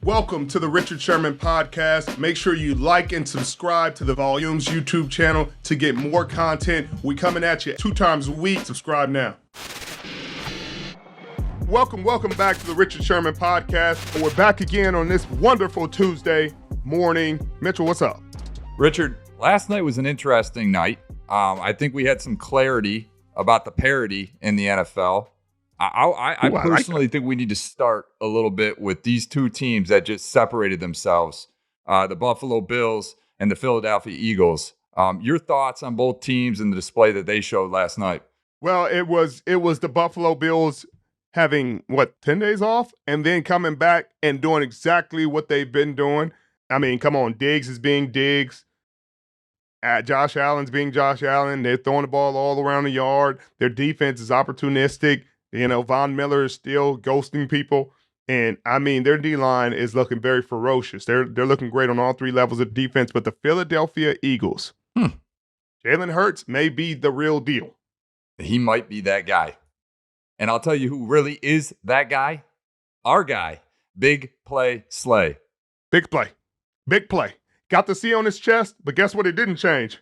Welcome to the Richard Sherman podcast. Make sure you like and subscribe to the Volumes YouTube channel to get more content. We coming at you 2 times a week. Subscribe now. Welcome back to the Richard Sherman podcast. We're back again on this wonderful Tuesday morning. Mitchell, what's up? Richard, last night was an interesting night. I think we had some clarity about the parity in the NFL. I personally think we need to start a little bit with these two teams that just separated themselves, the Buffalo Bills and the Philadelphia Eagles. Your thoughts on both teams and the display that they showed last night? Well, it was the Buffalo Bills having, 10 days off and then coming back and doing exactly what they've been doing. I mean, come on, Diggs is being Diggs. Josh Allen's being Josh Allen. They're throwing the ball all around the yard. Their defense is opportunistic. Von Miller is still ghosting people. And, I mean, their D-line is looking very ferocious. They're looking great on all 3 levels of defense. But the Philadelphia Eagles, Jalen Hurts may be the real deal. He might be that guy. And I'll tell you who really is that guy. Our guy, Big Play Slay. Big play. Big play. Got the C on his chest, but guess what? It didn't change.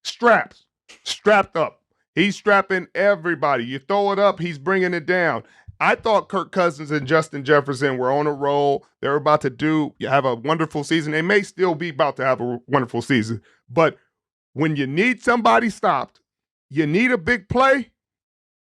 Straps. Strapped up. He's strapping everybody. You throw it up, he's bringing it down. I thought Kirk Cousins and Justin Jefferson were on a roll. They're about to have a wonderful season. They may still be about to have a wonderful season. But when you need somebody stopped, you need a big play,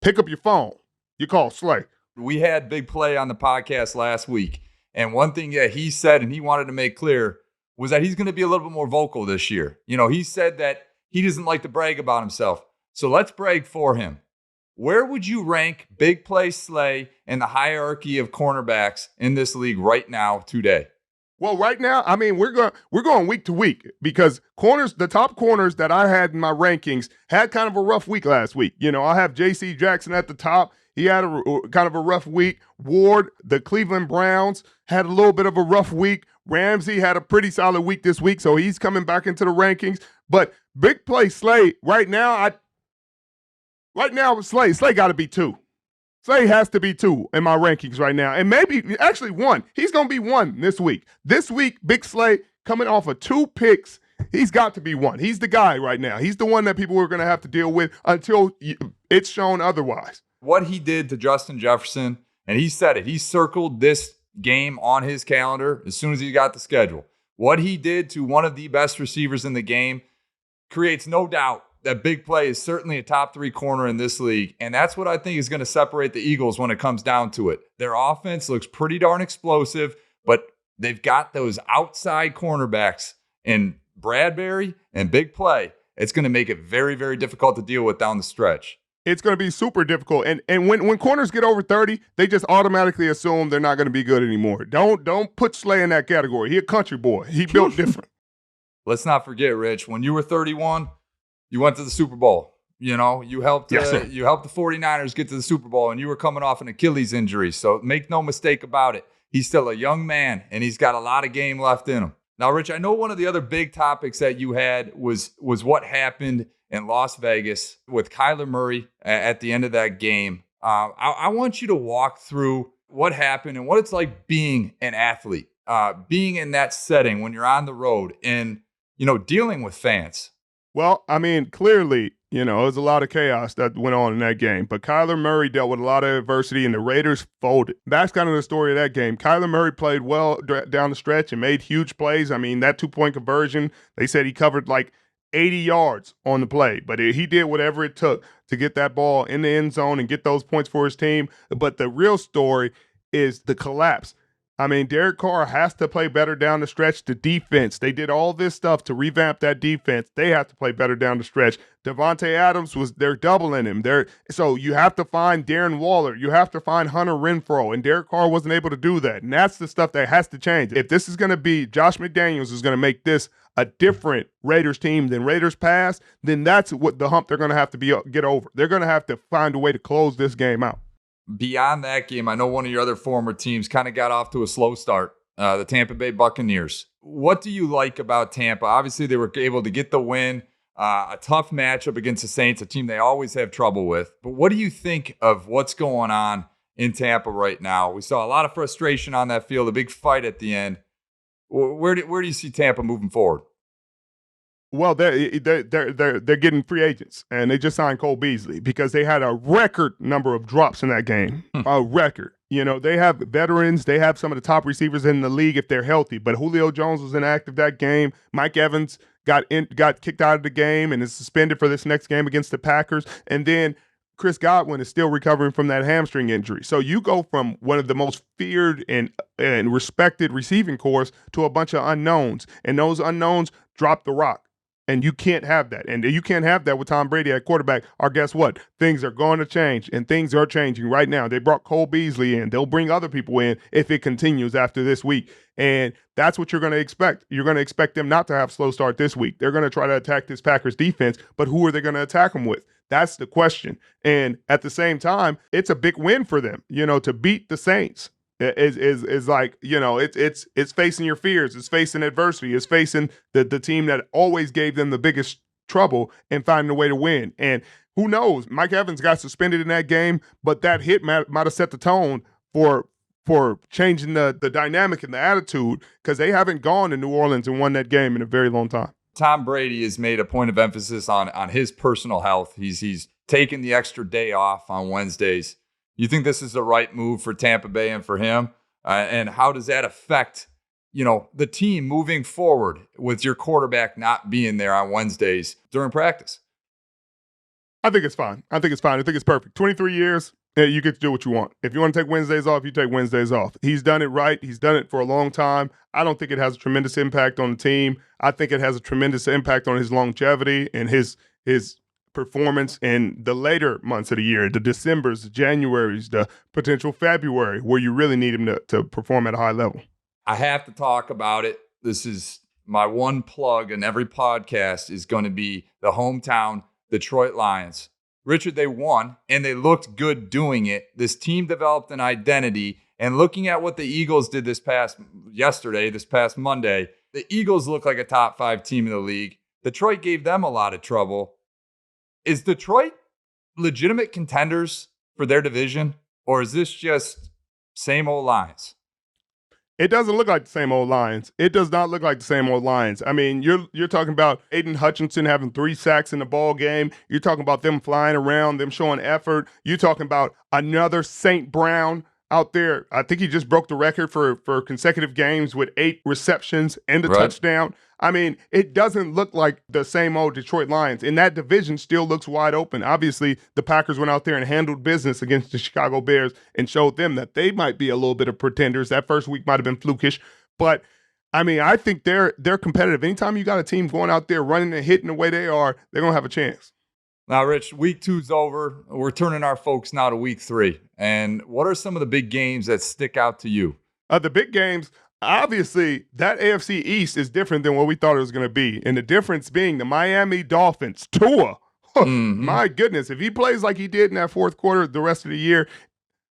pick up your phone. You call Slay. We had Big Play on the podcast last week. And one thing that he said and he wanted to make clear was that he's going to be a little bit more vocal this year. He said that he doesn't like to brag about himself. So let's brag for him. Where would you rank Big Play Slay in the hierarchy of cornerbacks in this league right now, today? Well, right now, I mean, we're going week to week because the top corners that I had in my rankings had kind of a rough week last week. I have J.C. Jackson at the top. He had kind of a rough week. Ward, the Cleveland Browns, had a little bit of a rough week. Ramsey had a pretty solid week this week, so he's coming back into the rankings. But Big Play Slay, right now, Slay got to be 2. Slay has to be 2 in my rankings right now. And maybe, actually 1. He's going to be 1 this week. This week, Big Slay coming off of 2 picks. He's got to be 1. He's the guy right now. He's the one that people are going to have to deal with until it's shown otherwise. What he did to Justin Jefferson, and he said it. He circled this game on his calendar as soon as he got the schedule. What he did to one of the best receivers in the game creates no doubt that Big Play is certainly a top 3 corner in this league. And that's what I think is going to separate the Eagles when it comes down to it. Their offense looks pretty darn explosive, but they've got those outside cornerbacks in Bradbury and Big Play. It's going to make it very, very difficult to deal with down the stretch. It's going to be super difficult. And when corners get over 30, they just automatically assume they're not going to be good anymore. Don't put Slay in that category. He a country boy. He built different. Let's not forget, Rich, when you were 31, you went to the Super Bowl. You helped the 49ers get to the Super Bowl, and you were coming off an Achilles injury. So make no mistake about it. He's still a young man, and he's got a lot of game left in him. Now, Rich, I know one of the other big topics that you had was what happened in Las Vegas with Kyler Murray at the end of that game. I want you to walk through what happened and what it's like being an athlete, being in that setting when you're on the road and, dealing with fans. Well, I mean, clearly, it was a lot of chaos that went on in that game. But Kyler Murray dealt with a lot of adversity, and the Raiders folded. That's kind of the story of that game. Kyler Murray played well down the stretch and made huge plays. I mean, that 2-point conversion, they said he covered like 80 yards on the play. But he did whatever it took to get that ball in the end zone and get those points for his team. But the real story is the collapse. I mean, Derek Carr has to play better down the stretch. The defense, they did all this stuff to revamp that defense. They have to play better down the stretch. Devontae Adams they're doubling him. So you have to find Darren Waller. You have to find Hunter Renfrow, and Derek Carr wasn't able to do that. And that's the stuff that has to change. If this is going to be, Josh McDaniels is going to make this a different Raiders team than Raiders past, then that's what the hump they're going to have to get over. They're going to have to find a way to close this game out. Beyond that game, I know one of your other former teams kind of got off to a slow start, the Tampa Bay Buccaneers. What do you like about Tampa? Obviously, they were able to get the win, a tough matchup against the Saints, a team they always have trouble with. But what do you think of what's going on in Tampa right now. We saw a lot of frustration on that field, a big fight at the end. Where do you see Tampa moving forward? Well, they're getting free agents, and they just signed Cole Beasley because they had a record number of drops in that game. A record. You know, they have veterans. They have some of the top receivers in the league if they're healthy. But Julio Jones was inactive that game. Mike Evans got kicked out of the game and is suspended for this next game against the Packers. And then Chris Godwin is still recovering from that hamstring injury. So you go from one of the most feared and respected receiving corps to a bunch of unknowns, and those unknowns drop the rock. And you can't have that. And you can't have that with Tom Brady at quarterback. Or guess what? Things are going to change, and things are changing right now. They brought Cole Beasley in. They'll bring other people in if it continues after this week. And that's what you're going to expect. You're going to expect them not to have a slow start this week. They're going to try to attack this Packers defense, but who are they going to attack them with? That's the question. And at the same time, it's a big win for them, to beat the Saints. Is like, it's facing your fears, it's facing adversity, it's facing the team that always gave them the biggest trouble and finding a way to win. And who knows? Mike Evans got suspended in that game, but that hit might have set the tone for changing the dynamic and the attitude, because they haven't gone to New Orleans and won that game in a very long time. Tom Brady has made a point of emphasis on his personal health. He's taken the extra day off on Wednesdays. You think this is the right move for Tampa Bay and for him? And how does that affect, the team moving forward with your quarterback not being there on Wednesdays during practice? I think it's fine. I think it's perfect. 23 years, you get to do what you want. If you want to take Wednesdays off, you take Wednesdays off. He's done it right. He's done it for a long time. I don't think it has a tremendous impact on the team. I think it has a tremendous impact on his longevity and his performance in the later months of the year, the Decembers, the Januaries, the potential February, where you really need him to perform at a high level. I have to talk about it. This is my one plug in every podcast is going to be the hometown Detroit Lions. Richard, they won, and they looked good doing it. This team developed an identity, and looking at what the Eagles did this past Monday, the Eagles look like a top 5 team in the league. Detroit gave them a lot of trouble. Is Detroit legitimate contenders for their division, or is this just same old Lions? It doesn't look like the same old Lions. It does not look like the same old Lions. I mean, you're talking about Aiden Hutchinson having 3 sacks in the ball game. You're talking about them flying around, them showing effort. You're talking about another St. Brown out there. I think he just broke the record for consecutive games with 8 receptions and a touchdown. I mean, it doesn't look like the same old Detroit Lions. And that division still looks wide open. Obviously, the Packers went out there and handled business against the Chicago Bears and showed them that they might be a little bit of pretenders. That first week might have been flukish. But, I mean, I think they're competitive. Anytime you got a team going out there running and hitting the way they are, they're going to have a chance. Now, Rich, week 2's over. We're turning our folks now to week 3. And what are some of the big games that stick out to you? The big games, obviously, that AFC East is different than what we thought it was going to be. And the difference being the Miami Dolphins, Tua. My goodness, if he plays like he did in that fourth quarter the rest of the year,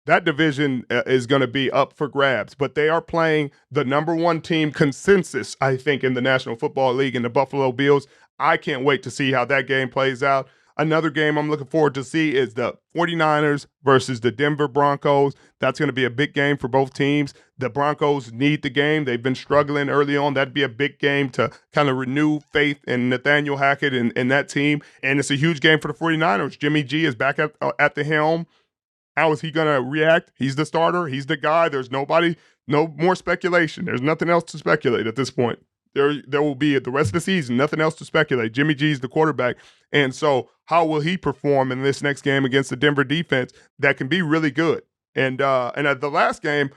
that division is going to be up for grabs. But they are playing the number 1 team consensus, I think, in the National Football League, in the Buffalo Bills. I can't wait to see how that game plays out. Another game I'm looking forward to see is the 49ers versus the Denver Broncos. That's going to be a big game for both teams. The Broncos need the game. They've been struggling early on. That'd be a big game to kind of renew faith in Nathaniel Hackett and that team. And it's a huge game for the 49ers. Jimmy G is back at the helm. How is he going to react? He's the starter. He's the guy. There's no more speculation. There's nothing else to speculate at this point. There will be, the rest of the season, nothing else to speculate. Jimmy G's the quarterback. And so how will he perform in this next game against the Denver defense that can be really good? And at the last game,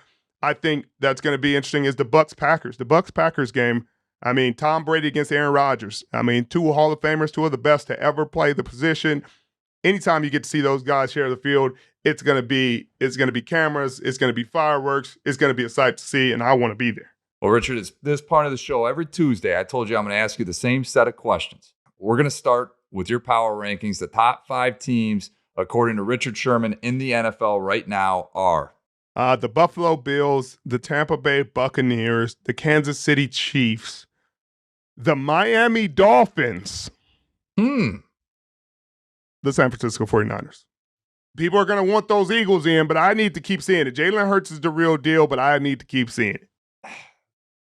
I think that's going to be interesting is the Bucs-Packers. The Bucs-Packers game, I mean, Tom Brady against Aaron Rodgers. I mean, 2 Hall of Famers, 2 of the best to ever play the position. Anytime you get to see those guys share the field, it's going to be cameras, it's going to be fireworks, it's going to be a sight to see, and I want to be there. Well, Richard, it's this part of the show. Every Tuesday, I told you I'm going to ask you the same set of questions. We're going to start with your power rankings. The top 5 teams, according to Richard Sherman, in the NFL right now are? The Buffalo Bills, the Tampa Bay Buccaneers, the Kansas City Chiefs, the Miami Dolphins, the San Francisco 49ers. People are going to want those Eagles in, but I need to keep seeing it. Jalen Hurts is the real deal, but I need to keep seeing it.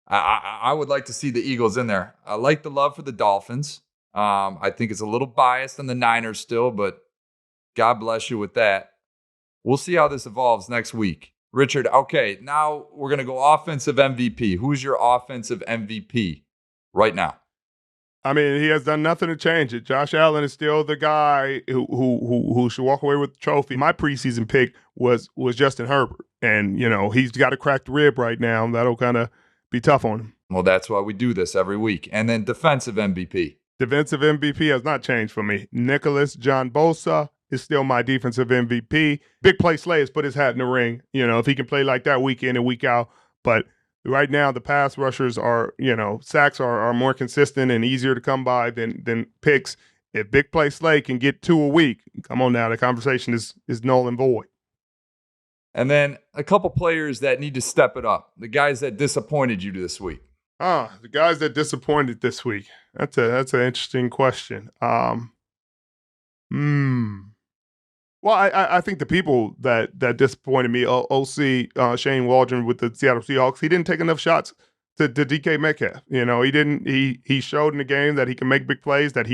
I would like to see the Eagles in there. I like the love for the Dolphins. I think it's a little biased on the Niners still, but God bless you with that. We'll see how this evolves next week. Richard, okay, now we're going to go offensive MVP. Who's your offensive MVP right now? I mean, he has done nothing to change it. Josh Allen is still the guy who should walk away with the trophy. My preseason pick was Justin Herbert, and he's got a cracked rib right now. That'll kind of be tough on him. Well, that's why we do this every week. And then defensive MVP. Defensive MVP has not changed for me. Nicholas John Bosa is still my defensive MVP. Big Play Slay has put his hat in the ring. If he can play like that week in and week out, but right now, the pass rushers are, sacks are more consistent and easier to come by than picks. If Big Play Slay can get 2 a week, come on now, the conversation is null and void. And then a couple players that need to step it up. The guys that disappointed you this week. The guys that disappointed this week. That's an interesting question. Well, I think the people that disappointed me, OC Shane Waldron with the Seattle Seahawks, he didn't take enough shots to DK Metcalf. He showed in the game that he can make big plays, that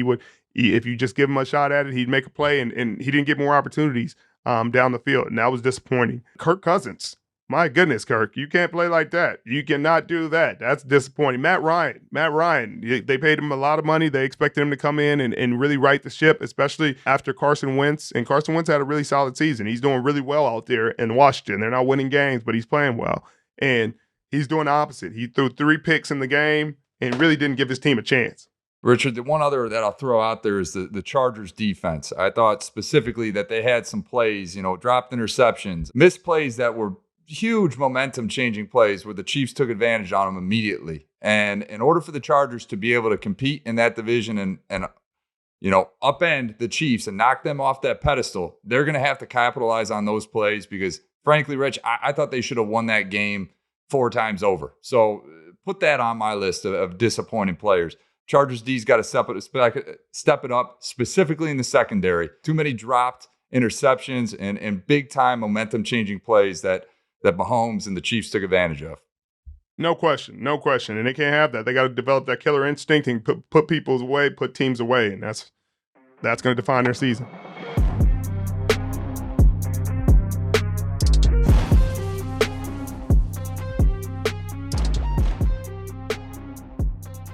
if you just give him a shot at it, he'd make a play, and he didn't get more opportunities down the field, and that was disappointing. Kirk Cousins. My goodness, Kirk, you can't play like that. You cannot do that. That's disappointing. Matt Ryan, they paid him a lot of money. They expected him to come in and really right the ship, especially after Carson Wentz. And Carson Wentz had a really solid season. He's doing really well out there in Washington. They're not winning games, but he's playing well. And he's doing the opposite. He threw 3 picks in the game and really didn't give his team a chance. Richard, the one other that I'll throw out there is the Chargers defense. I thought specifically that they had some plays, dropped interceptions, missed plays that were huge momentum-changing plays where the Chiefs took advantage on them immediately. And in order for the Chargers to be able to compete in that division and upend the Chiefs and knock them off that pedestal, they're going to have to capitalize on those plays because, frankly, Rich, I thought they should have won that game 4 times over. So put that on my list of disappointing players. Chargers D's got to step it up, specifically in the secondary. Too many dropped interceptions and big-time momentum-changing plays that Mahomes and the Chiefs took advantage of. No question. And they can't have that. They got to develop that killer instinct and put people away, put teams away, and that's going to define their season.